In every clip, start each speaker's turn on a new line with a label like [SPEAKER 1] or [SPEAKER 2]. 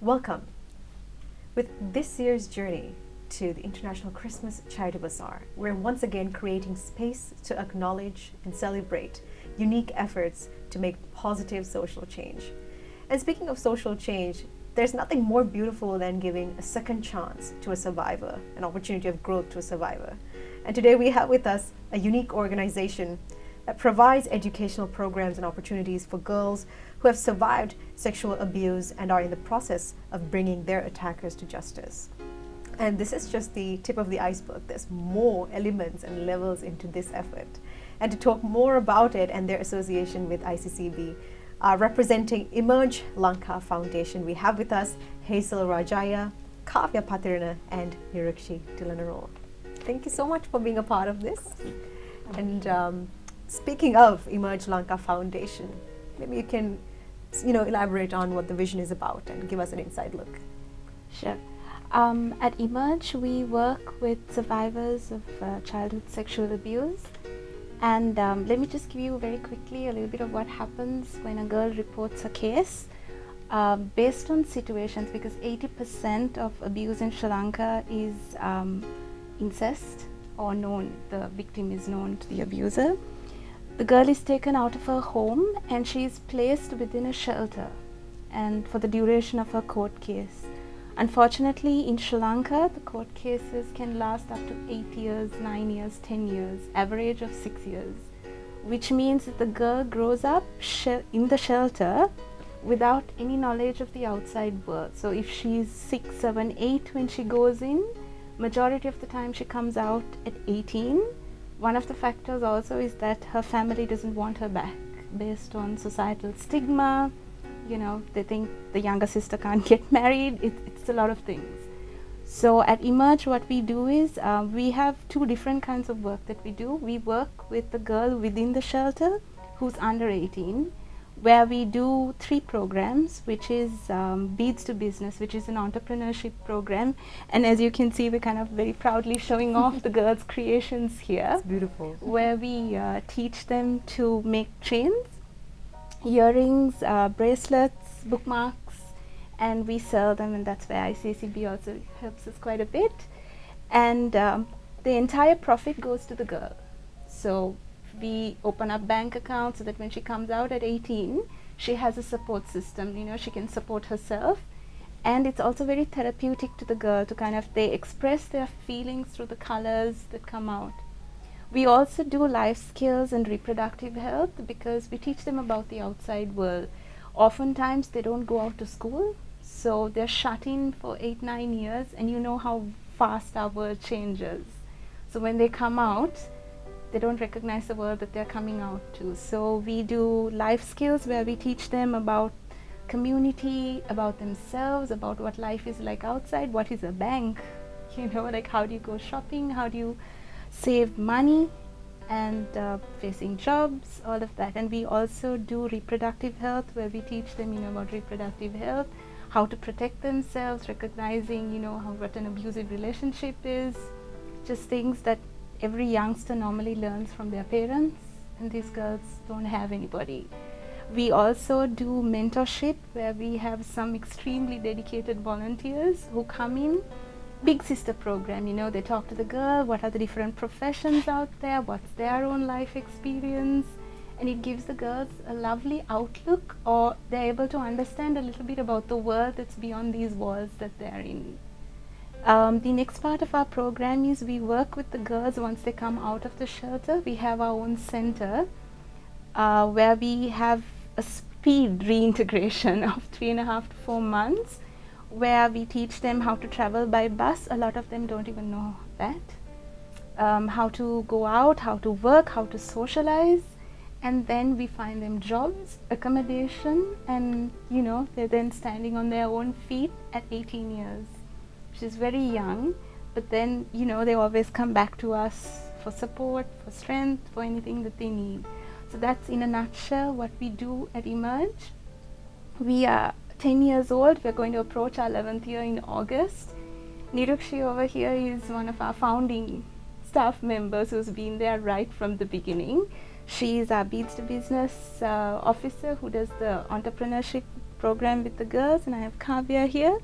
[SPEAKER 1] Welcome. With this year's journey to the International Christmas Charity Bazaar, we're once again creating space to acknowledge and celebrate unique efforts to make positive social change. And speaking of social change, there's nothing more beautiful than giving a second chance to a survivor, an opportunity of growth to a survivor. And today we have with us a unique organization that provides educational programs and opportunities for girls who have survived sexual abuse and are in the process of bringing their attackers to justice. And this is just the tip of the iceberg. There's more elements and levels into this effort. And to talk more about it and their association with ICCB, representing Emerge Lanka Foundation, we have with us Hazel Rajaya, Kavya Patirna, and Nirukshi Tilanarol. Thank you so much for being a part of this. And speaking of Emerge Lanka Foundation, maybe you can, elaborate on what the vision is about and give us an inside look.
[SPEAKER 2] Sure. At Emerge, we work with survivors of childhood sexual abuse. And let me just give you very quickly a little bit of what happens when a girl reports a case based on situations, because 80% of abuse in Sri Lanka is incest or known, the victim is known to the abuser. The girl is taken out of her home and she is placed within a shelter and for the duration of her court case. Unfortunately, in Sri Lanka, the court cases can last up to 8 years, 9 years, 10 years, average of 6 years, which means that the girl grows up in the shelter without any knowledge of the outside world. So if she's 6, 7, 8 when she goes in, majority of the time she comes out at 18. One of the factors also is that her family doesn't want her back based on societal stigma. They think the younger sister can't get married. It's a lot of things. So at Emerge, what we do is we have two different kinds of work that we do. We work with the girl within the shelter who's under 18, where we do 3 programs, which is Beads to Business, which is an entrepreneurship program. And as you can see, we're kind of very proudly showing off the girls' creations here.
[SPEAKER 1] It's beautiful.
[SPEAKER 2] Where we teach them to make chains, earrings, bracelets, bookmarks, and we sell them, and that's where ICCB also helps us quite a bit. And the entire profit goes to the girl. So we open up bank accounts so that when she comes out at 18, she has a support system, she can support herself. And it's also very therapeutic to the girl to they express their feelings through the colors that come out. We also do life skills and reproductive health because we teach them about the outside world. Oftentimes they don't go out to school, so they're shut in for 8, 9 years, and you know how fast our world changes. So when they come out, they don't recognize the world that they're coming out to. So we do life skills where we teach them about community, about themselves, about what life is like outside, what is a bank, how do you go shopping, how do you save money, and facing jobs, all of that. And we also do reproductive health where we teach them about reproductive health, how to protect themselves, recognizing what an abusive relationship is, just things that every youngster normally learns from their parents, and these girls don't have anybody. We also do mentorship where we have some extremely dedicated volunteers who come in. Big sister program, they talk to the girl, what are the different professions out there, what's their own life experience, and it gives the girls a lovely outlook, or they're able to understand a little bit about the world that's beyond these walls that they're in. The next part of our program is we work with the girls once they come out of the shelter. We have our own center where we have a speed reintegration of 3.5 to 4 months, where we teach them how to travel by bus. A lot of them don't even know that. How to go out, how to work, how to socialize, and then we find them jobs, accommodation, and they're then standing on their own feet at 18 years. She's very young, but then they always come back to us for support, for strength, for anything that they need. So that's in a nutshell what we do at Emerge. We are 10 years old. We're going to approach our 11th year in August. Nirukshi over here is one of our founding staff members who's been there right from the beginning. She is our Beads to Business officer who does the entrepreneurship program with the girls, and I have Kavya here,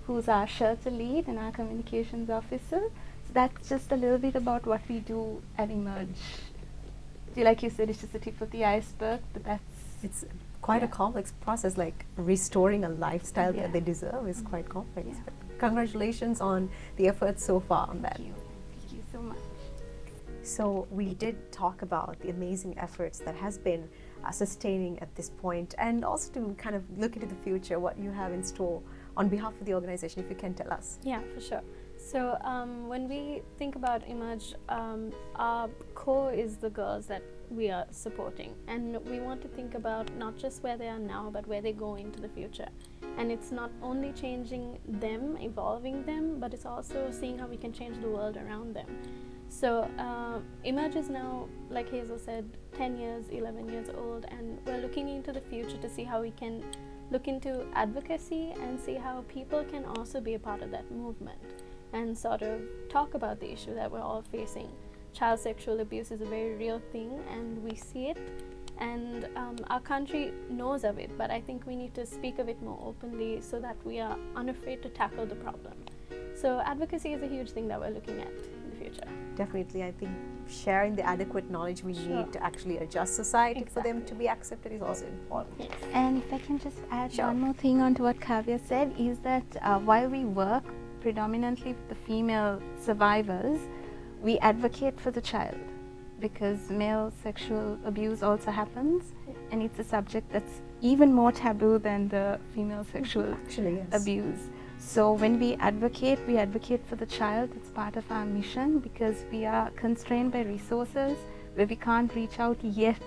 [SPEAKER 2] who's our shelter lead and our communications officer. So that's just a little bit about what we do at Emerge. Like you said, it's just the tip of the iceberg, but
[SPEAKER 1] it's quite a complex process. Like restoring a lifestyle that they deserve is quite complex.
[SPEAKER 2] Yeah.
[SPEAKER 1] But congratulations on the efforts so far on that.
[SPEAKER 2] Thank you so much.
[SPEAKER 1] So we did talk about the amazing efforts that has been sustaining at this point, and also to kind of look into the future, what you have in store on behalf of the organization, if you can tell us.
[SPEAKER 3] Yeah, for sure. So when we think about Emerge, our core is the girls that we are supporting, and we want to think about not just where they are now, but where they go into the future. And it's not only changing them, evolving them, but it's also seeing how we can change the world around them. So Emerge is now, like Hazel said, 10 years, 11 years old, and we're looking into the future to see how we can look into advocacy and see how people can also be a part of that movement and sort of talk about the issue that we're all facing. Child sexual abuse is a very real thing, and we see it, and our country knows of it, but I think we need to speak of it more openly so that we are unafraid to tackle the problem. So advocacy is a huge thing that we're looking at in the future.
[SPEAKER 1] Definitely, I think sharing the adequate knowledge we need to actually adjust society for them to be accepted is also important.
[SPEAKER 3] Yes.
[SPEAKER 2] And if I can just add one more thing on to what Kavya said, is that while we work predominantly with the female survivors, we advocate for the child, because male sexual abuse also happens, and it's a subject that's even more taboo than the female sexual abuse. So when we advocate for the child. It's part of our mission, because we are constrained by resources where we can't reach out yet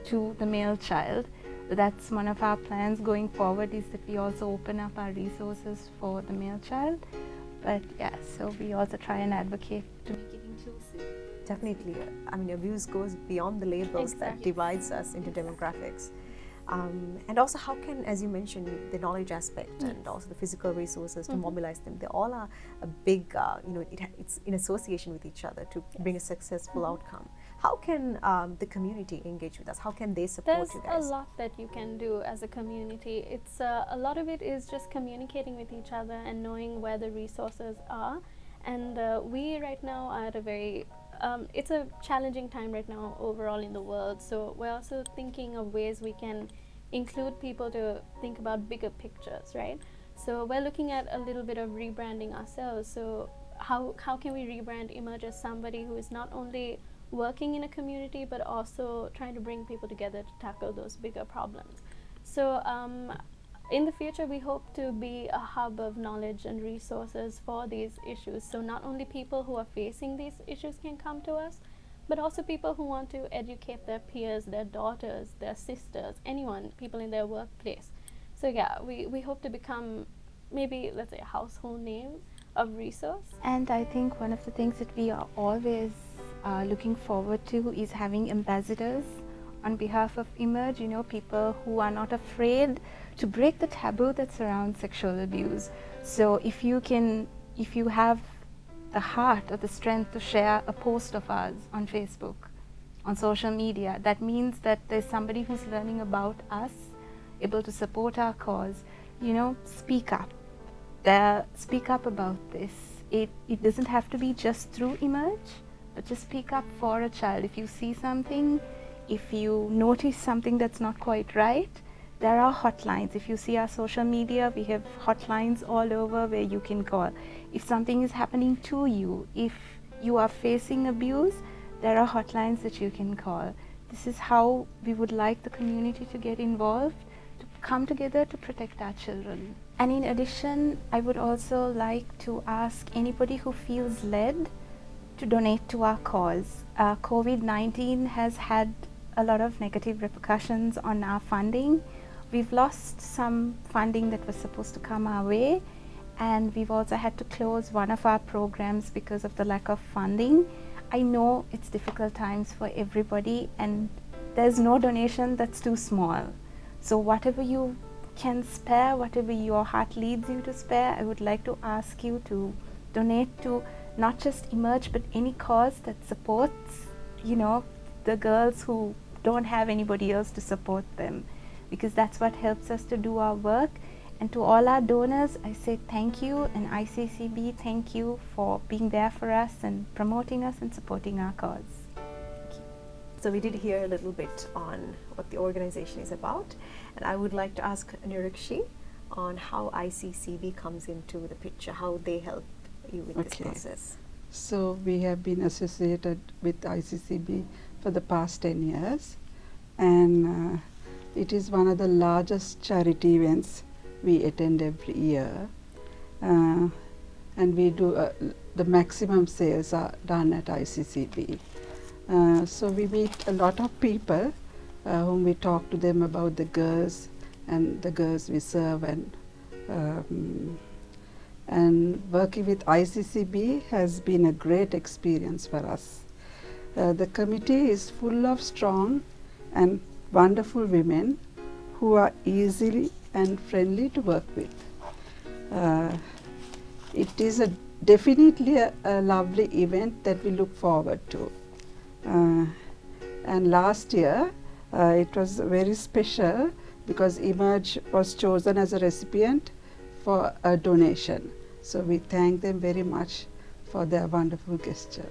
[SPEAKER 2] to the male child. That's one of our plans going forward, is that we also open up our resources for the male child. But yeah, so we also try and advocate to make it inclusive.
[SPEAKER 1] Definitely. I mean, abuse goes beyond the labels that divides us into demographics. And also, how can, as you mentioned, the knowledge aspect and also the physical resources to mobilize them, they all are a big, it's in association with each other to bring a successful outcome. How can the community engage with us? How can they support you guys?
[SPEAKER 3] There's a lot that you can do as a community. It's a lot of it is just communicating with each other and knowing where the resources are. And we right now are at a very it's a challenging time right now overall in the world, so we're also thinking of ways we can include people to think about bigger pictures, right? So we're looking at a little bit of rebranding ourselves. So how can we rebrand Emerge as somebody who is not only working in a community but also trying to bring people together to tackle those bigger problems? So in the future, we hope to be a hub of knowledge and resources for these issues. So not only people who are facing these issues can come to us, but also people who want to educate their peers, their daughters, their sisters, anyone, people in their workplace. So yeah, we hope to become maybe, let's say, a household name of resource.
[SPEAKER 2] And I think one of the things that we are always looking forward to is having ambassadors on behalf of Emerge, people who are not afraid to break the taboo that surrounds sexual abuse. So if you have the heart or the strength to share a post of ours on Facebook, on social media, that means that there's somebody who's learning about us, able to support our cause. Speak up. Speak up about this. It doesn't have to be just through Emerge, but just speak up for a child. If you see something, if you notice something that's not quite right, there are hotlines. If you see our social media, we have hotlines all over where you can call. If something is happening to you, if you are facing abuse, there are hotlines that you can call. This is how we would like the community to get involved, to come together to protect our children. And in addition, I would also like to ask anybody who feels led to donate to our cause. COVID-19 has had a lot of negative repercussions on our funding. We've lost some funding that was supposed to come our way, and we've also had to close one of our programs because of the lack of funding. I know it's difficult times for everybody, and there's no donation that's too small. So whatever you can spare, whatever your heart leads you to spare, I would like to ask you to donate to not just Emerge, but any cause that supports, the girls who don't have anybody else to support them. because that's what helps us to do our work. And to all our donors, I say thank you, and ICCB, thank you for being there for us and promoting us and supporting our cause.
[SPEAKER 1] So we did hear a little bit on what the organization is about, and I would like to ask Nirukshi on how ICCB comes into the picture, how they help you with this process.
[SPEAKER 4] So we have been associated with ICCB for the past 10 years, and it is one of the largest charity events we attend every year, and we do the maximum sales are done at ICCB. So we meet a lot of people whom we talk to them about the girls and the girls we serve, and working with ICCB has been a great experience for us. The committee is full of strong and wonderful women who are easily and friendly to work with. It is definitely a lovely event that we look forward to. And last year it was very special because Emerge was chosen as a recipient for a donation. So we thank them very much for their wonderful gesture.